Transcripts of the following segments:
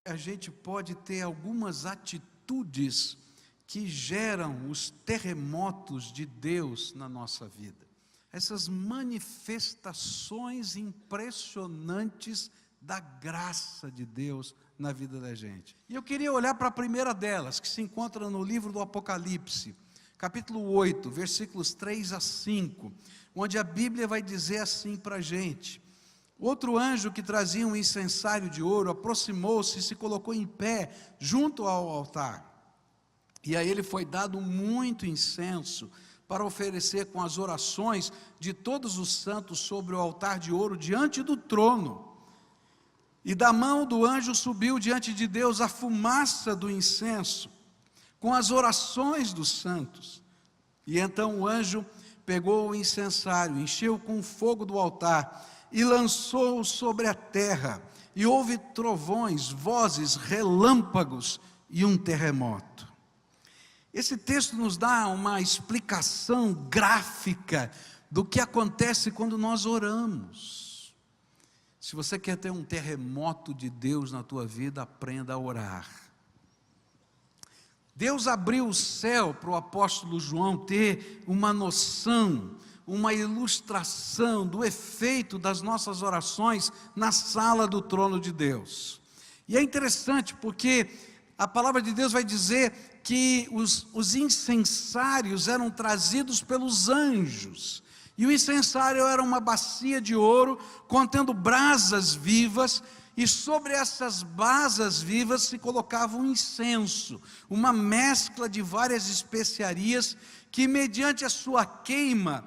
a gente pode ter algumas atitudes que geram os terremotos de Deus na nossa vida. Essas manifestações impressionantes da graça de Deus na vida da gente. E eu queria olhar para a primeira delas, que se encontra no livro do Apocalipse, capítulo 8, versículos 3 a 5, onde a Bíblia vai dizer assim para a gente: outro anjo que trazia um incensário de ouro aproximou-se e se colocou em pé junto ao altar. E a ele foi dado muito incenso para oferecer com as orações de todos os santos sobre o altar de ouro diante do trono. E da mão do anjo subiu diante de Deus a fumaça do incenso, com as orações dos santos. E então o anjo pegou o incensário, encheu com o fogo do altar e lançou-o sobre a terra. E houve trovões, vozes, relâmpagos e um terremoto. Esse texto nos dá uma explicação gráfica do que acontece quando nós oramos. Se você quer ter um terremoto de Deus na tua vida, aprenda a orar. Deus abriu o céu para o apóstolo João ter uma noção, uma ilustração do efeito das nossas orações na sala do trono de Deus. E é interessante porque a palavra de Deus vai dizer que os incensários eram trazidos pelos anjos. E o incensário era uma bacia de ouro contendo brasas vivas, e sobre essas brasas vivas se colocava um incenso, uma mescla de várias especiarias que, mediante a sua queima,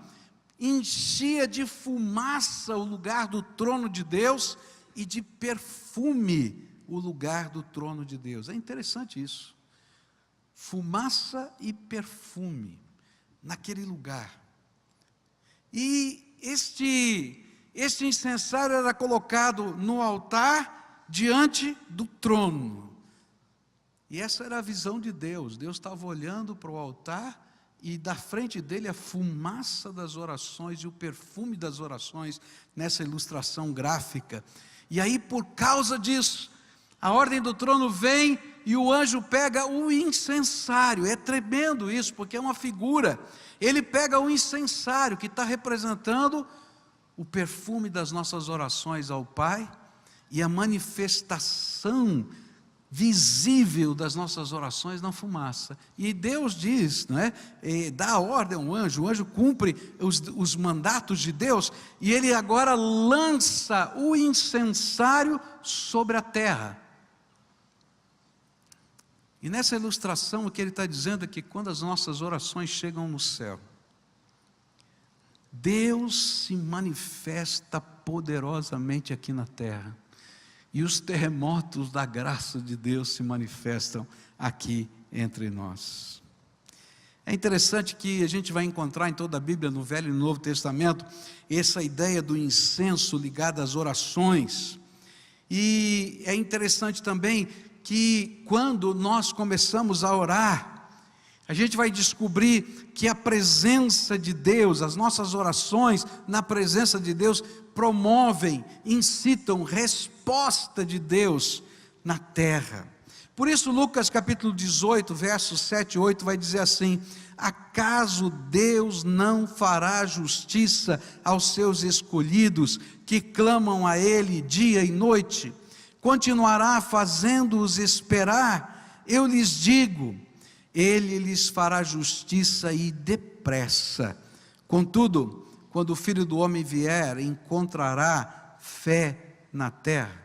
enchia de fumaça o lugar do trono de Deus e de perfume o lugar do trono de Deus. É interessante isso. Fumaça e perfume naquele lugar. E este incensário era colocado no altar diante do trono. E essa era a visão de Deus. Deus estava olhando para o altar e da frente dele a fumaça das orações e o perfume das orações nessa ilustração gráfica. E aí, por causa disso, a ordem do trono vem e o anjo pega o incensário. É tremendo isso, porque é uma figura. Ele pega o incensário que está representando o perfume das nossas orações ao Pai e a manifestação visível das nossas orações na fumaça. E Deus diz, não é? Dá a ordem ao anjo, o anjo cumpre os mandatos de Deus, e ele agora lança o incensário sobre a terra. E nessa ilustração o que ele está dizendo é que quando as nossas orações chegam no céu, Deus se manifesta poderosamente aqui na terra, e os terremotos da graça de Deus se manifestam aqui entre nós. É interessante que a gente vai encontrar em toda a Bíblia, no Velho e no Novo Testamento, essa ideia do incenso ligado às orações. E é interessante também que quando nós começamos a orar, a gente vai descobrir que a presença de Deus, as nossas orações na presença de Deus promovem, incitam resposta de Deus na terra. Por isso Lucas capítulo 18, versos 7 e 8 vai dizer assim: acaso Deus não fará justiça aos seus escolhidos que clamam a Ele dia e noite? Continuará fazendo-os esperar? Eu lhes digo, Ele lhes fará justiça e depressa. Contudo, quando o Filho do Homem vier, encontrará fé na terra?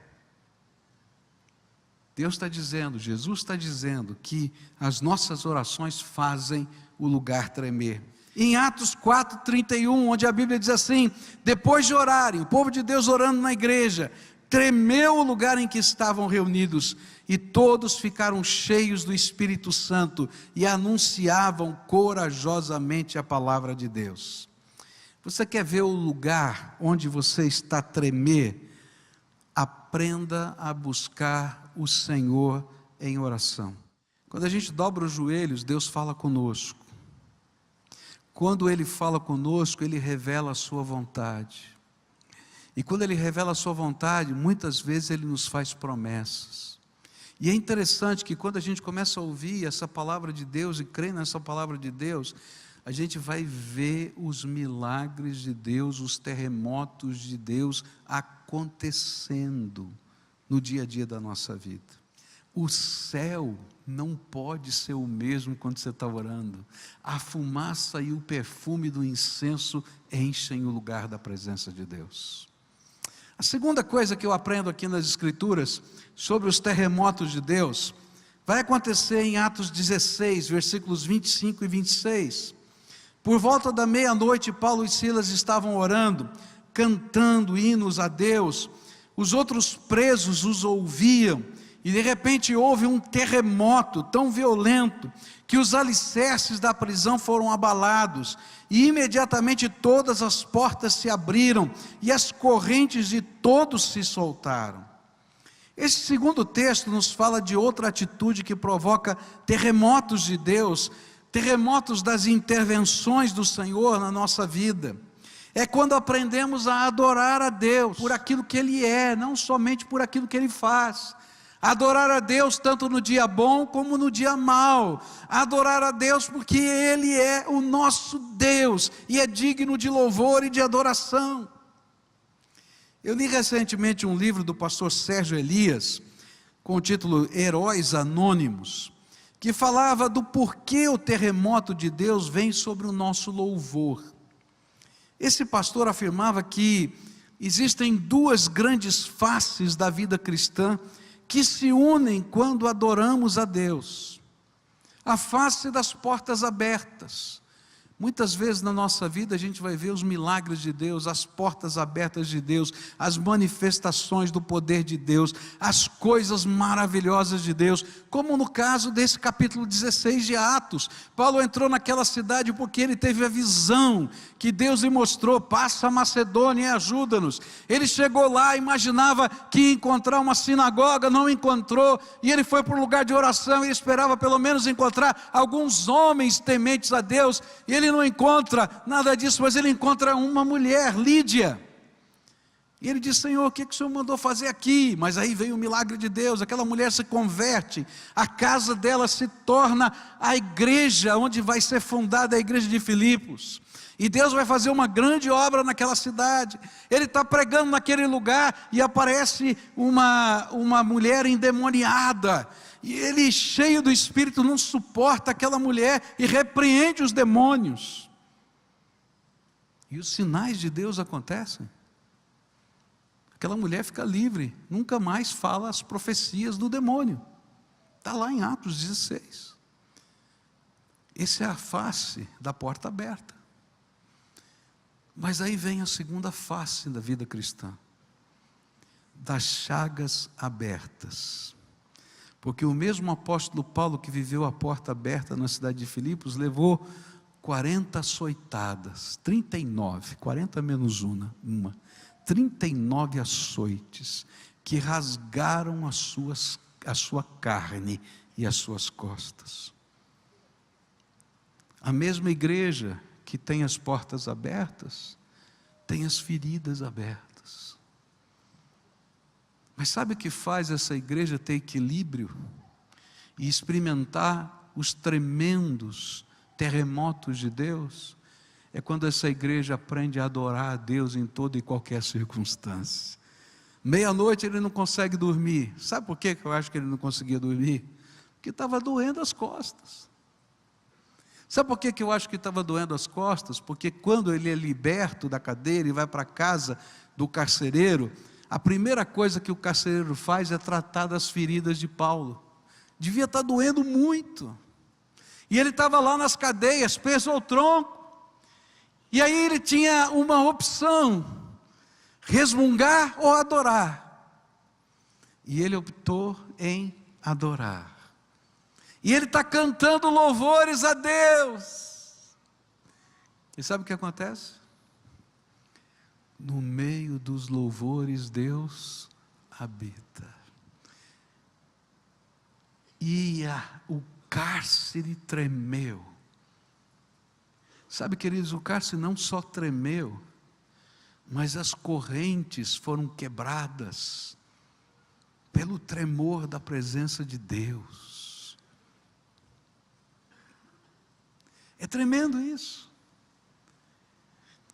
Deus está dizendo, Jesus está dizendo que as nossas orações fazem o lugar tremer. Em Atos 4:31, onde a Bíblia diz assim: depois de orarem, o povo de Deus orando na igreja, tremeu o lugar em que estavam reunidos, e todos ficaram cheios do Espírito Santo e anunciavam corajosamente a palavra de Deus. Você quer ver o lugar onde você está a tremer? Aprenda a buscar o Senhor em oração. Quando a gente dobra os joelhos, Deus fala conosco. Quando Ele fala conosco, Ele revela a sua vontade. E quando Ele revela a sua vontade, muitas vezes Ele nos faz promessas. E é interessante que quando a gente começa a ouvir essa palavra de Deus e crer nessa palavra de Deus, a gente vai ver os milagres de Deus, os terremotos de Deus acontecendo no dia a dia da nossa vida. O céu não pode ser o mesmo quando você está orando. A fumaça e o perfume do incenso enchem o lugar da presença de Deus. A segunda coisa que eu aprendo aqui nas Escrituras sobre os terremotos de Deus vai acontecer em Atos 16, versículos 25 e 26. Por volta da meia-noite, Paulo e Silas estavam orando, cantando hinos a Deus. Os outros presos os ouviam, e de repente houve um terremoto tão violento, que os alicerces da prisão foram abalados, e imediatamente todas as portas se abriram, e as correntes de todos se soltaram. Esse segundo texto nos fala de outra atitude que provoca terremotos de Deus, terremotos das intervenções do Senhor na nossa vida. É quando aprendemos a adorar a Deus por aquilo que Ele é, não somente por aquilo que Ele faz. Adorar a Deus tanto no dia bom como no dia mau. Adorar a Deus porque Ele é o nosso Deus e é digno de louvor e de adoração. Eu li recentemente um livro do pastor Sérgio Elias, com o título Heróis Anônimos, que falava do porquê o terremoto de Deus vem sobre o nosso louvor. Esse pastor afirmava que existem duas grandes faces da vida cristã que se unem quando adoramos a Deus. A face das portas abertas. Muitas vezes na nossa vida a gente vai ver os milagres de Deus, as portas abertas de Deus, as manifestações do poder de Deus, as coisas maravilhosas de Deus, como no caso desse capítulo 16 de Atos. Paulo entrou naquela cidade porque ele teve a visão que Deus lhe mostrou: passa a Macedônia e ajuda-nos. Ele chegou lá, imaginava que ia encontrar uma sinagoga, não encontrou, e ele foi para um lugar de oração e esperava pelo menos encontrar alguns homens tementes a Deus, e ele não encontra nada disso, mas ele encontra uma mulher, Lídia, e ele diz: Senhor, o que o Senhor mandou fazer aqui? Mas aí veio o milagre de Deus, aquela mulher se converte, a casa dela se torna a igreja, onde vai ser fundada a igreja de Filipos, e Deus vai fazer uma grande obra naquela cidade. Ele está pregando naquele lugar, e aparece uma mulher endemoniada, e ele, cheio do Espírito, não suporta aquela mulher e repreende os demônios. E os sinais de Deus acontecem. Aquela mulher fica livre, nunca mais fala as profecias do demônio. Está lá em Atos 16. Essa é a face da porta aberta. Mas aí vem a segunda face da vida cristã, das chagas abertas. Porque o mesmo apóstolo Paulo, que viveu a porta aberta na cidade de Filipos, levou 40 açoitadas, 39, 40 menos uma, 39 açoites, que rasgaram a sua carne e as suas costas. A mesma igreja que tem as portas abertas, tem as feridas abertas. Mas sabe o que faz essa igreja ter equilíbrio e experimentar os tremendos terremotos de Deus? É quando essa igreja aprende a adorar a Deus em toda e qualquer circunstância. Meia-noite ele não consegue dormir. Sabe por que eu acho que ele não conseguia dormir? Porque estava doendo as costas. Sabe por que eu acho que estava doendo as costas? Porque quando ele é liberto da cadeira e vai para a casa do carcereiro, a primeira coisa que o carcereiro faz é tratar das feridas de Paulo. Devia estar doendo muito. E ele estava lá nas cadeias, preso ao tronco. E aí ele tinha uma opção: resmungar ou adorar. E ele optou em adorar. E ele está cantando louvores a Deus. E sabe o que acontece? No meio dos louvores, Deus habita. E o cárcere tremeu. Sabe, queridos, o cárcere não só tremeu, mas as correntes foram quebradas pelo tremor da presença de Deus. É tremendo isso.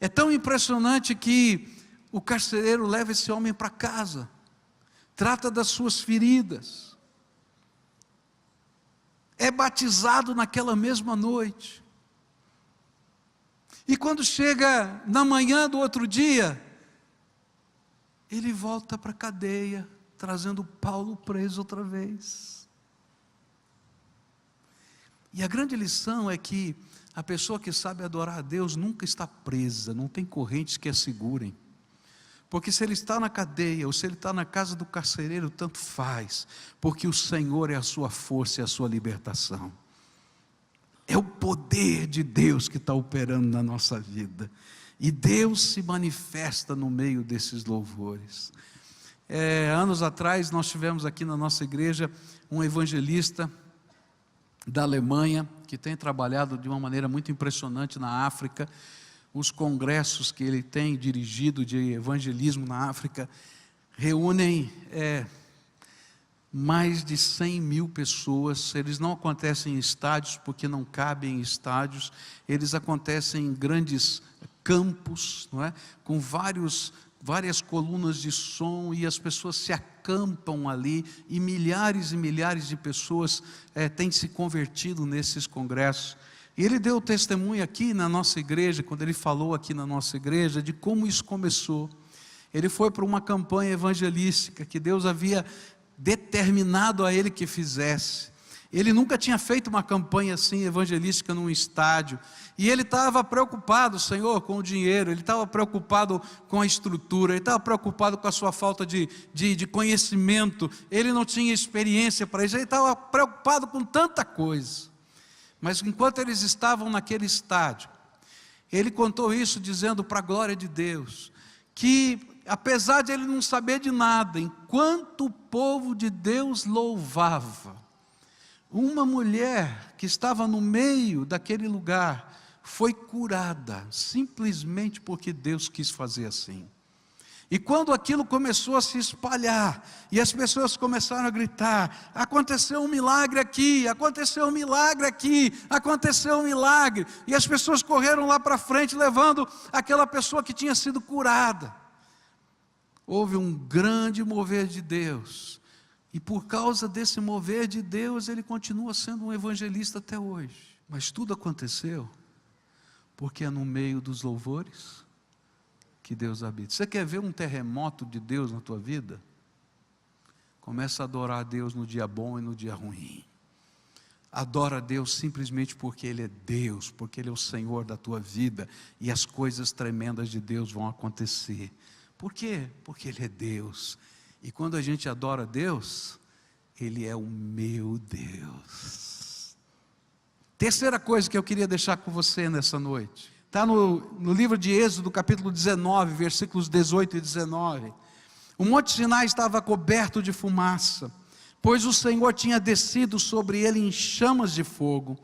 É tão impressionante que o carcereiro leva esse homem para casa, trata das suas feridas, é batizado naquela mesma noite. E quando chega na manhã do outro dia, ele volta para a cadeia, trazendo Paulo preso outra vez. E a grande lição é que a pessoa que sabe adorar a Deus nunca está presa, não tem correntes que a segurem. Porque se ele está na cadeia, ou se ele está na casa do carcereiro, tanto faz, porque o Senhor é a sua força e a sua libertação. É o poder de Deus que está operando na nossa vida, e Deus se manifesta no meio desses louvores. Anos atrás nós tivemos aqui na nossa igreja um evangelista da Alemanha, que tem trabalhado de uma maneira muito impressionante na África. Os congressos que ele tem dirigido de evangelismo na África reúnem mais de 100 mil pessoas. Eles não acontecem em estádios, porque não cabem em estádios. Eles acontecem em grandes campos, não é? Com várias colunas de som, e as pessoas se acampam ali, e milhares de pessoas têm se convertido nesses congressos. E ele deu testemunho aqui na nossa igreja, quando ele falou aqui na nossa igreja, de como isso começou. Ele foi para uma campanha evangelística, que Deus havia determinado a ele que fizesse. Ele nunca tinha feito uma campanha assim evangelística num estádio, e ele estava preocupado, Senhor, com o dinheiro, ele estava preocupado com a estrutura, ele estava preocupado com a sua falta de conhecimento, ele não tinha experiência para isso, ele estava preocupado com tanta coisa. Mas enquanto eles estavam naquele estádio, ele contou isso dizendo, para a glória de Deus, que apesar de ele não saber de nada, enquanto o povo de Deus louvava, uma mulher que estava no meio daquele lugar foi curada, simplesmente porque Deus quis fazer assim. E quando aquilo começou a se espalhar, e as pessoas começaram a gritar, aconteceu um milagre aqui, aconteceu um milagre aqui, aconteceu um milagre, e as pessoas correram lá para frente, levando aquela pessoa que tinha sido curada. Houve um grande mover de Deus, e por causa desse mover de Deus, ele continua sendo um evangelista até hoje. Mas tudo aconteceu, porque é no meio dos louvores que Deus habita. Você quer ver um terremoto de Deus na tua vida? Começa a adorar a Deus no dia bom e no dia ruim. Adora a Deus simplesmente porque Ele é Deus, porque Ele é o Senhor da tua vida, e as coisas tremendas de Deus vão acontecer. Por quê? Porque Ele é Deus, e quando a gente adora a Deus, Ele é o meu Deus. Terceira coisa que eu queria deixar com você nessa noite, está no livro de Êxodo, capítulo 19, versículos 18 e 19. O Monte Sinai estava coberto de fumaça, pois o Senhor tinha descido sobre ele em chamas de fogo,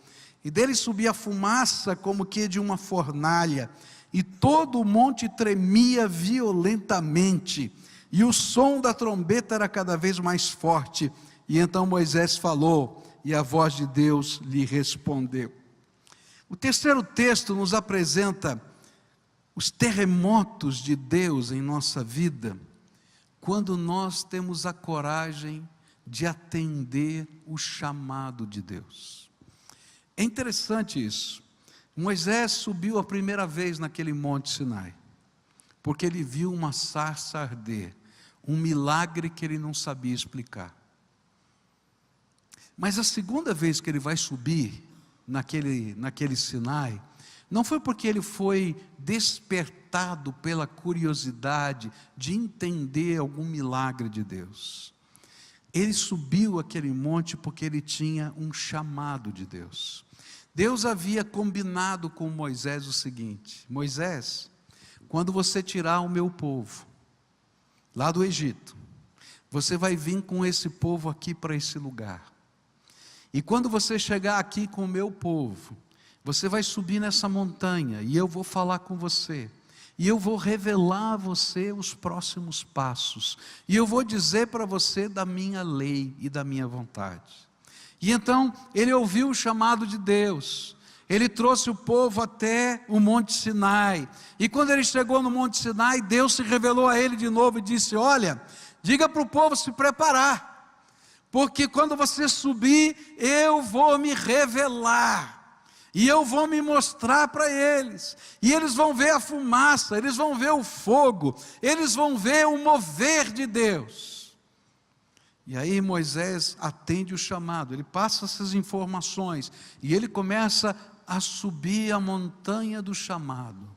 e dele subia fumaça como que de uma fornalha, e todo o monte tremia violentamente, e o som da trombeta era cada vez mais forte. E então Moisés falou, e a voz de Deus lhe respondeu. O terceiro texto nos apresenta os terremotos de Deus em nossa vida, quando nós temos a coragem de atender o chamado de Deus. É interessante isso. Moisés subiu a primeira vez naquele Monte Sinai, porque ele viu uma sarça arder, um milagre que ele não sabia explicar. Mas a segunda vez que ele vai subir naquele Sinai, não foi porque ele foi despertado pela curiosidade de entender algum milagre de Deus. Ele subiu aquele monte porque ele tinha um chamado de Deus. Deus havia combinado com Moisés o seguinte: Moisés, quando você tirar o meu povo lá do Egito, você vai vir com esse povo aqui para esse lugar. E quando você chegar aqui com o meu povo, você vai subir nessa montanha, e eu vou falar com você. e eu vou revelar a você os próximos passos, e eu vou dizer para você da minha lei e da minha vontade. E então ele ouviu o chamado de Deus, ele trouxe o povo até o Monte Sinai, e quando ele chegou no Monte Sinai, Deus se revelou a ele de novo e disse: olha, diga para o povo se preparar, porque quando você subir, eu vou me revelar, e eu vou me mostrar para eles, e eles vão ver a fumaça, eles vão ver o fogo, eles vão ver o mover de Deus. E aí Moisés atende o chamado, ele passa essas informações, e ele começa a subir a montanha do chamado.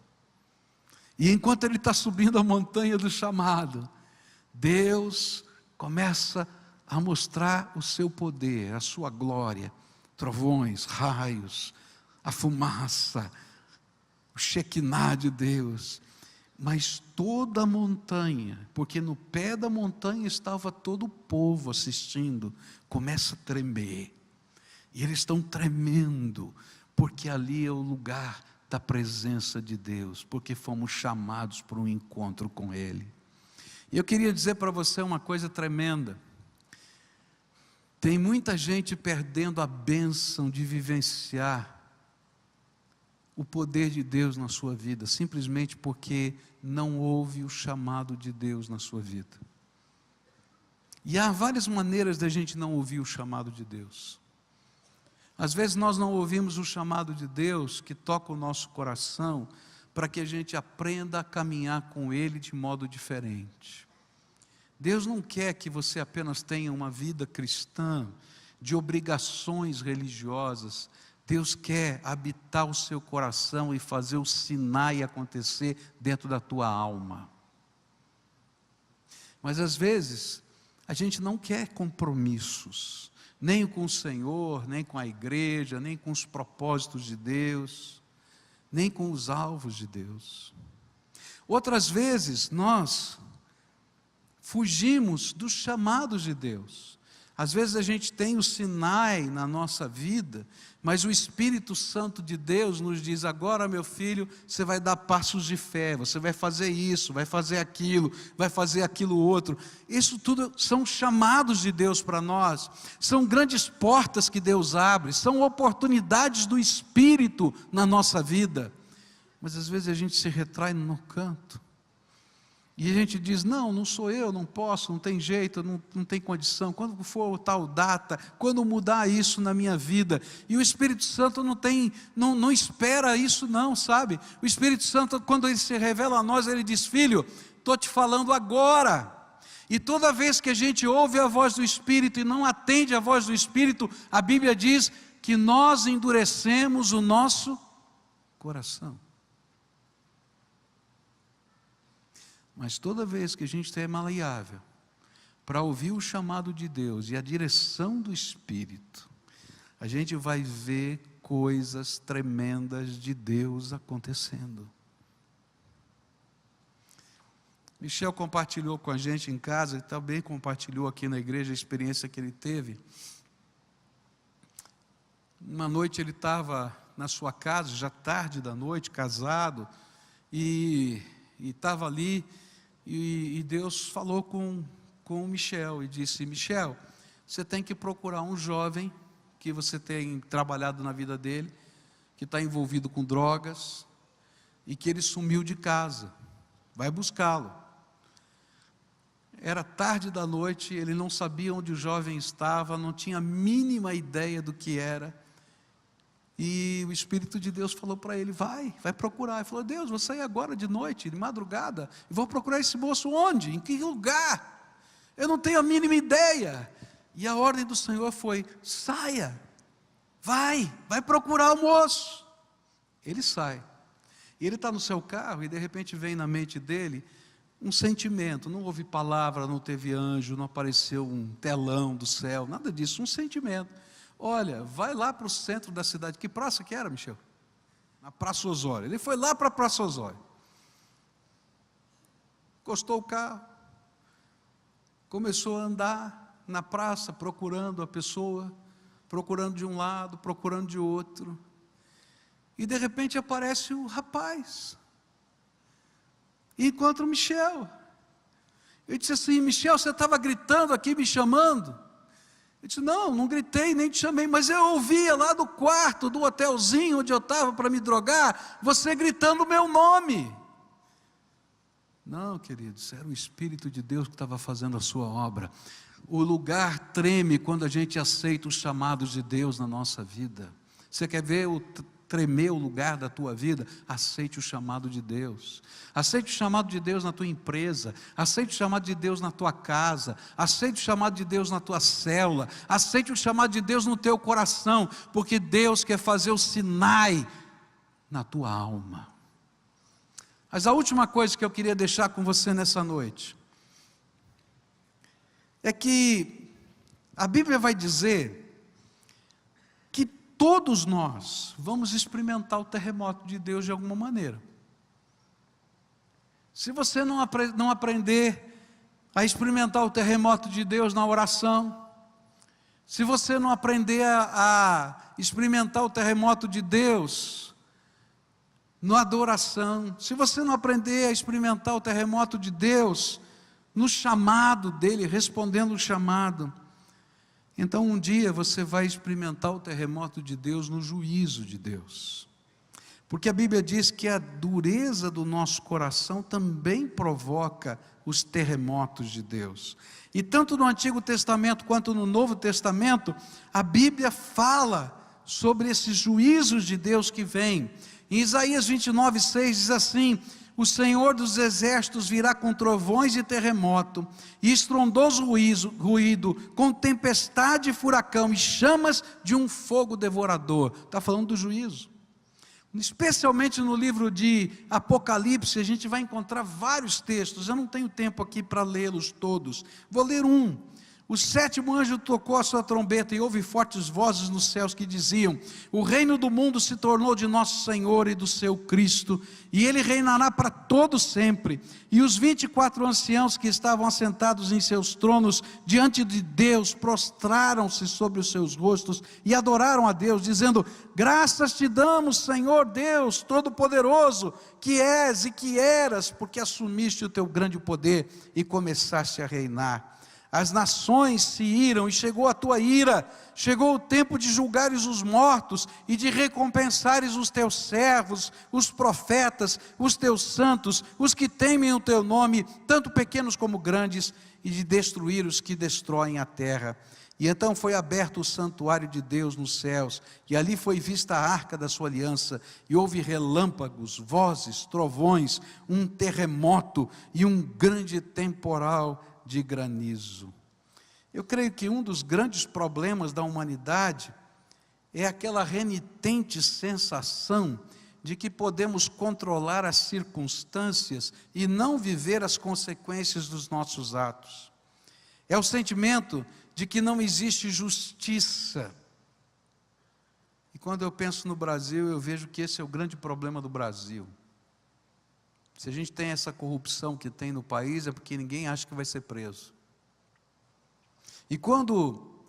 E enquanto ele está subindo a montanha do chamado, Deus começa a mostrar o seu poder, a sua glória, trovões, raios, a fumaça, o Shekinah de Deus, mas toda a montanha, porque no pé da montanha estava todo o povo assistindo, começa a tremer, e eles estão tremendo, porque ali é o lugar da presença de Deus, porque fomos chamados para um encontro com Ele. E eu queria dizer para você uma coisa tremenda, tem muita gente perdendo a bênção de vivenciar o poder de Deus na sua vida, simplesmente porque não ouve o chamado de Deus na sua vida. E há várias maneiras da gente não ouvir o chamado de Deus. Às vezes nós não ouvimos o chamado de Deus que toca o nosso coração, para que a gente aprenda a caminhar com Ele de modo diferente. Deus não quer que você apenas tenha uma vida cristã, de obrigações religiosas. Deus quer habitar o seu coração e fazer o Sinai acontecer dentro da tua alma. Mas às vezes, a gente não quer compromissos, nem com o Senhor, nem com a igreja, nem com os propósitos de Deus, nem com os alvos de Deus. Outras vezes, nós fugimos dos chamados de Deus. Às vezes a gente tem o Sinai na nossa vida, mas o Espírito Santo de Deus nos diz: agora, meu filho, você vai dar passos de fé, você vai fazer isso, vai fazer aquilo outro. Isso tudo são chamados de Deus para nós, são grandes portas que Deus abre, são oportunidades do Espírito na nossa vida. Mas às vezes a gente se retrai no canto, e a gente diz: não sou eu, não posso, não tem jeito, não tem condição, quando for tal data, quando mudar isso na minha vida. E o Espírito Santo não espera isso não, sabe? O Espírito Santo, quando Ele se revela a nós, Ele diz: filho, estou te falando agora. E toda vez que a gente ouve a voz do Espírito e não atende a voz do Espírito, a Bíblia diz que nós endurecemos o nosso coração. Mas toda vez que a gente é maleável para ouvir o chamado de Deus e a direção do Espírito, a gente vai ver coisas tremendas de Deus acontecendo. Michel compartilhou com a gente em casa, e também compartilhou aqui na igreja a experiência que ele teve. Uma noite ele estava na sua casa, já tarde da noite, casado, e estava ali, e Deus falou com o Michel, e disse: Michel, você tem que procurar um jovem, que você tem trabalhado na vida dele, que está envolvido com drogas, e que ele sumiu de casa, vai buscá-lo. Era tarde da noite, ele não sabia onde o jovem estava, não tinha a mínima ideia do que era, e o Espírito de Deus falou para ele: vai procurar. Ele falou: Deus, vou sair agora de noite, de madrugada, e vou procurar esse moço onde? Em que lugar? Eu não tenho a mínima ideia. E a ordem do Senhor foi: saia, vai procurar o moço. Ele sai, e ele está no seu carro, e de repente vem na mente dele um sentimento. Não houve palavra, não teve anjo, não apareceu um telão do céu, nada disso, um sentimento. Olha, vai lá para o centro da cidade. Que praça que era, Michel? Na Praça Osório. Ele foi lá para a Praça Osório, encostou o carro, começou a andar na praça, procurando a pessoa, procurando de um lado, procurando de outro, e de repente aparece o rapaz. e encontro Michel. Eu disse assim: Michel, você estava gritando aqui, me chamando? Eu disse: não gritei, nem te chamei, mas eu ouvia lá do quarto, do hotelzinho onde eu estava para me drogar, você gritando o meu nome. Não, queridos, era o Espírito de Deus que estava fazendo a sua obra. O lugar treme quando a gente aceita os chamados de Deus na nossa vida. Você quer ver tremer o lugar da tua vida? Aceite o chamado de Deus. Aceite o chamado de Deus na tua empresa. Aceite o chamado de Deus na tua casa. Aceite o chamado de Deus na tua célula. Aceite o chamado de Deus no teu coração, porque Deus quer fazer o Sinai na tua alma. Mas a última coisa que eu queria deixar com você nessa noite é que a Bíblia vai dizer que todos nós vamos experimentar o terremoto de Deus de alguma maneira. Se você não aprender a experimentar o terremoto de Deus na oração, se você não aprender a experimentar o terremoto de Deus na adoração, se você não aprender a experimentar o terremoto de Deus no chamado dele, respondendo o chamado, então um dia você vai experimentar o terremoto de Deus no juízo de Deus. Porque a Bíblia diz que a dureza do nosso coração também provoca os terremotos de Deus. E tanto no Antigo Testamento quanto no Novo Testamento, a Bíblia fala sobre esses juízos de Deus que vêm. Em Isaías 29:6 diz assim: o Senhor dos exércitos virá com trovões e terremoto, e estrondoso ruído, com tempestade e furacão, e chamas de um fogo devorador. Está falando do juízo. Especialmente no livro de Apocalipse, a gente vai encontrar vários textos. Eu não tenho tempo aqui para lê-los todos. Vou ler um. O sétimo anjo tocou a sua trombeta, e houve fortes vozes nos céus que diziam: o reino do mundo se tornou de nosso Senhor e do seu Cristo, e ele reinará para todo sempre. E os 24 anciãos que estavam assentados em seus tronos diante de Deus prostraram-se sobre os seus rostos e adoraram a Deus, dizendo: graças te damos, Senhor Deus Todo-Poderoso, que és e que eras, porque assumiste o teu grande poder e começaste a reinar. As nações se iram e chegou a tua ira, chegou o tempo de julgares os mortos e de recompensares os teus servos, os profetas, os teus santos, os que temem o teu nome, tanto pequenos como grandes, e de destruir os que destroem a terra. E então foi aberto o santuário de Deus nos céus, e ali foi vista a arca da sua aliança, e houve relâmpagos, vozes, trovões, um terremoto e um grande temporal de granizo. Eu creio que um dos grandes problemas da humanidade é aquela renitente sensação de que podemos controlar as circunstâncias e não viver as consequências dos nossos atos. É o sentimento de que não existe justiça. E quando eu penso no Brasil, eu vejo que esse é o grande problema do Brasil. Se a gente tem essa corrupção que tem no país, é porque ninguém acha que vai ser preso. E quando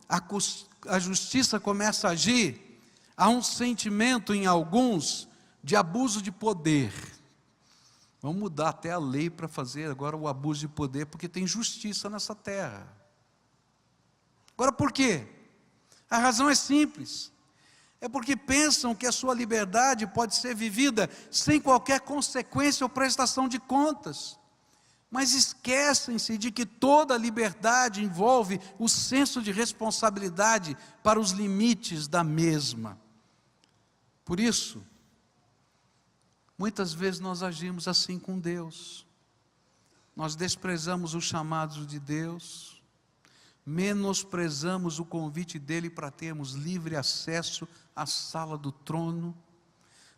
a justiça começa a agir, há um sentimento em alguns de abuso de poder. Vamos mudar até a lei para fazer agora o abuso de poder, porque tem justiça nessa terra. Agora por quê? A razão é simples. É porque pensam que a sua liberdade pode ser vivida sem qualquer consequência ou prestação de contas. Mas esquecem-se de que toda liberdade envolve o senso de responsabilidade para os limites da mesma. Por isso, muitas vezes nós agimos assim com Deus. Nós desprezamos os chamados de Deus, menosprezamos o convite dele para termos livre acesso à sala do trono,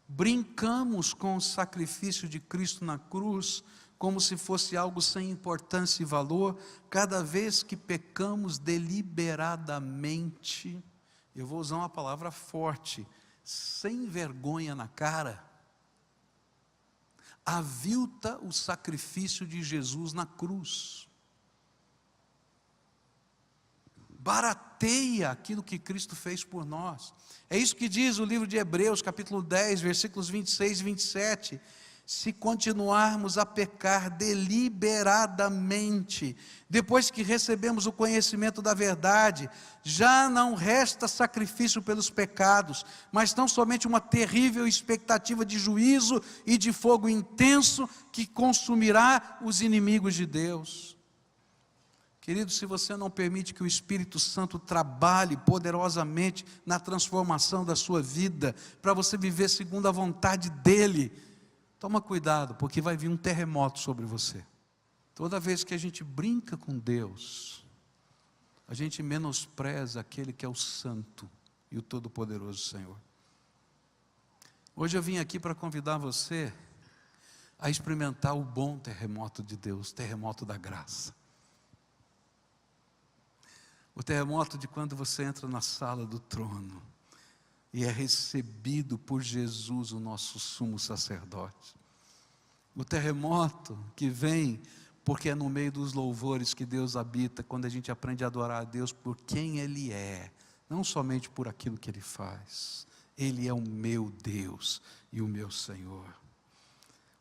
brincamos com o sacrifício de Cristo na cruz, como se fosse algo sem importância e valor. Cada vez que pecamos deliberadamente, eu vou usar uma palavra forte, sem vergonha na cara, avilta o sacrifício de Jesus na cruz, barateia aquilo que Cristo fez por nós. É isso que diz o livro de Hebreus, capítulo 10, versículos 26 e 27. se continuarmos a pecar deliberadamente, depois que recebemos o conhecimento da verdade, já não resta sacrifício pelos pecados, mas tão somente uma terrível expectativa de juízo e de fogo intenso que consumirá os inimigos de Deus. Querido, se você não permite que o Espírito Santo trabalhe poderosamente na transformação da sua vida, para você viver segundo a vontade dEle, toma cuidado, porque vai vir um terremoto sobre você. Toda vez que a gente brinca com Deus, a gente menospreza aquele que é o Santo e o Todo-Poderoso Senhor. Hoje eu vim aqui para convidar você a experimentar o bom terremoto de Deus, terremoto da graça. O terremoto de quando você entra na sala do trono e é recebido por Jesus, o nosso sumo sacerdote. O terremoto que vem porque é no meio dos louvores que Deus habita, quando a gente aprende a adorar a Deus por quem Ele é, não somente por aquilo que Ele faz. Ele é o meu Deus e o meu Senhor.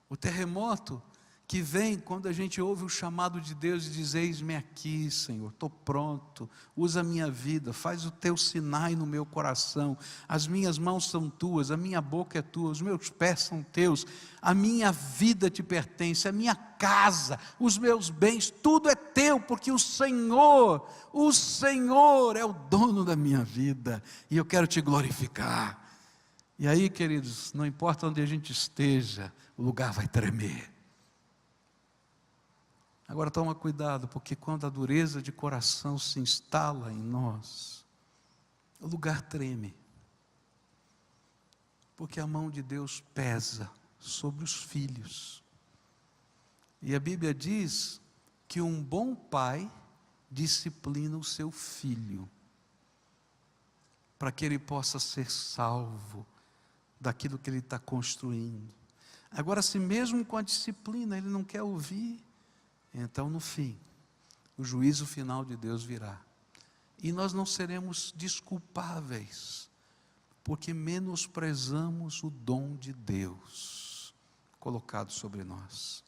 O terremoto que vem quando a gente ouve o chamado de Deus e diz: eis-me aqui, Senhor, estou pronto, usa a minha vida, faz o teu Sinai no meu coração, as minhas mãos são tuas, a minha boca é tua, os meus pés são teus, a minha vida te pertence, a minha casa, os meus bens, tudo é teu, porque o Senhor é o dono da minha vida, e eu quero te glorificar. E aí, queridos, não importa onde a gente esteja, o lugar vai tremer. Agora toma cuidado, porque quando a dureza de coração se instala em nós, o lugar treme, porque a mão de Deus pesa sobre os filhos, e a Bíblia diz que um bom pai disciplina o seu filho, para que ele possa ser salvo daquilo que ele está construindo. Agora, se mesmo com a disciplina ele não quer ouvir, então no fim, o juízo final de Deus virá, e nós não seremos desculpáveis, porque menosprezamos o dom de Deus colocado sobre nós.